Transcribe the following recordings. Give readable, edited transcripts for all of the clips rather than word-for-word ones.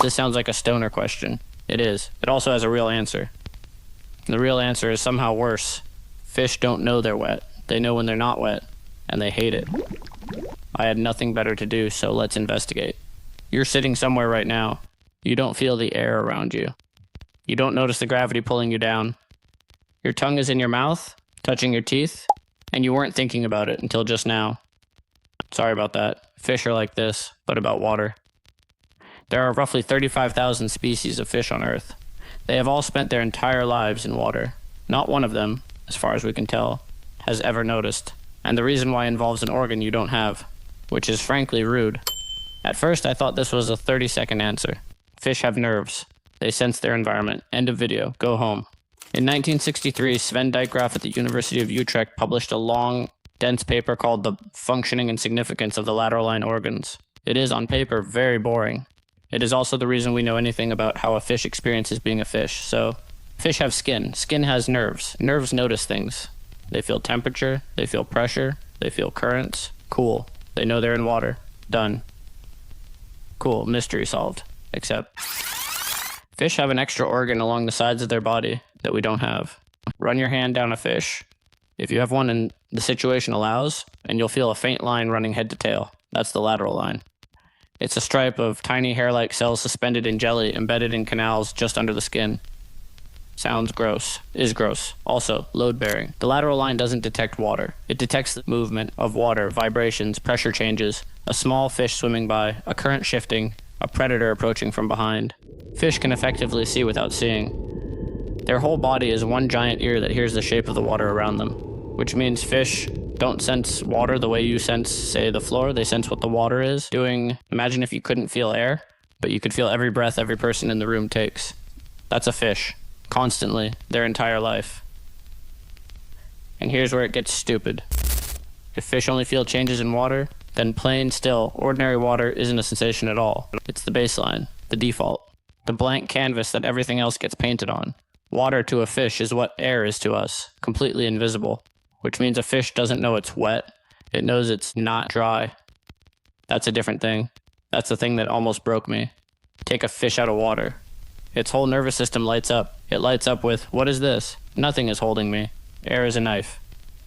This sounds like a stoner question. It is. It also has a real answer. The real answer is somehow worse. Fish don't know they're wet. They know when they're not wet, and they hate it. I had nothing better to do, so let's investigate. You're sitting somewhere right now. You don't feel the air around you. You don't notice the gravity pulling you down. Your tongue is in your mouth, touching your teeth, and you weren't thinking about it until just now. Sorry about that. Fish are like this, but about water. There are roughly 35,000 species of fish on Earth. They have all spent their entire lives in water. Not one of them, as far as we can tell, has ever noticed. And the reason why involves an organ you don't have, which is frankly rude. At first, I thought this was a 30-second answer. Fish have nerves. They sense their environment. End of video. Go home. In 1963, Sven Dijkgraaf at the University of Utrecht published a long, dense paper called The Functioning and Significance of the Lateral Line Organs. It is, on paper, very boring. It is also the reason we know anything about how a fish experiences being a fish. So, fish have skin. Skin has nerves. Nerves notice things. They feel temperature. They feel pressure. They feel currents. Cool. They know they're in water. Done. Cool. Mystery solved. Except, fish have an extra organ along the sides of their body that we don't have. Run your hand down a fish, if you have one and the situation allows, and you'll feel a faint line running head to tail. That's the lateral line. It's a stripe of tiny hair-like cells suspended in jelly embedded in canals just under the skin. Sounds gross. Is gross. Also, load-bearing. The lateral line doesn't detect water. It detects the movement of water, vibrations, pressure changes, a small fish swimming by, a current shifting, a predator approaching from behind. Fish can effectively see without seeing. Their whole body is one giant ear that hears the shape of the water around them, which means fish don't sense water the way you sense, say, the floor. They sense what the water is doing. Imagine if you couldn't feel air, but you could feel every breath every person in the room takes. That's a fish. Constantly, their entire life. And here's where it gets stupid. If fish only feel changes in water, then plain, still, ordinary water isn't a sensation at all. It's the baseline, the default, the blank canvas that everything else gets painted on. Water to a fish is what air is to us, completely invisible, which means a fish doesn't know it's wet. It knows it's not dry. That's a different thing. That's the thing that almost broke me. Take a fish out of water. Its whole nervous system lights up. It lights up with, what is this? Nothing is holding me. Air is a knife.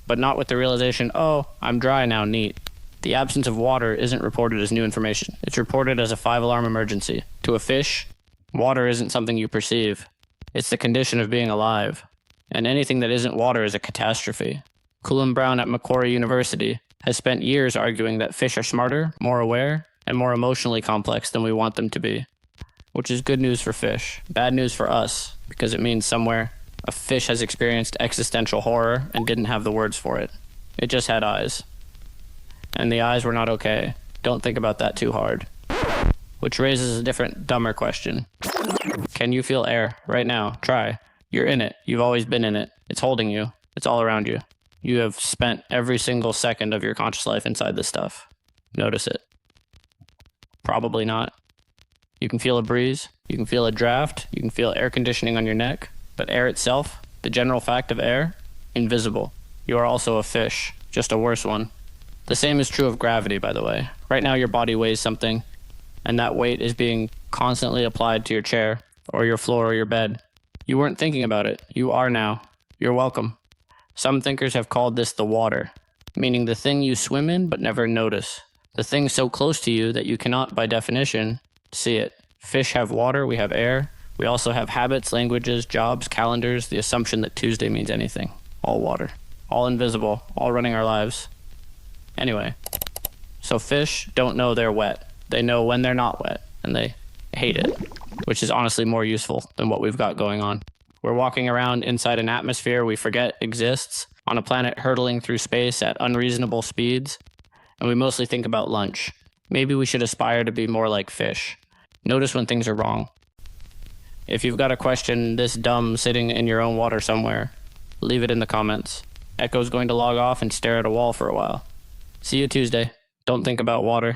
But not with the realization, oh, I'm dry now, neat. The absence of water isn't reported as new information. It's reported as a 5-alarm emergency. To a fish, water isn't something you perceive. It's the condition of being alive. And anything that isn't water is a catastrophe. Culum Brown at Macquarie University has spent years arguing that fish are smarter, more aware, and more emotionally complex than we want them to be. Which is good news for fish. Bad news for us, because it means somewhere a fish has experienced existential horror and didn't have the words for it. It just had eyes. And the eyes were not okay. Don't think about that too hard. Which raises a different, dumber question. Can you feel air right now? Try. You're in it. You've always been in it. It's holding you. It's all around you. You have spent every single second of your conscious life inside this stuff. Notice it. Probably not. You can feel a breeze. You can feel a draft. You can feel air conditioning on your neck. But air itself, the general fact of air, invisible. You are also a fish, just a worse one. The same is true of gravity, by the way. Right now your body weighs something, and that weight is being constantly applied to your chair, or your floor, or your bed. You weren't thinking about it. You are now. You're welcome. Some thinkers have called this the water, meaning the thing you swim in but never notice. The thing so close to you that you cannot, by definition, see it. Fish have water, we have air. We also have habits, languages, jobs, calendars, the assumption that Tuesday means anything. All water. All invisible. All running our lives. Anyway, so fish don't know they're wet. They know when they're not wet, and they hate it, which is honestly more useful than what we've got going on. We're walking around inside an atmosphere we forget exists, on a planet hurtling through space at unreasonable speeds, and we mostly think about lunch. Maybe we should aspire to be more like fish. Notice when things are wrong. If you've got a question this dumb sitting in your own water somewhere, leave it in the comments. Echo's going to log off and stare at a wall for a while. See you Tuesday. Don't think about water.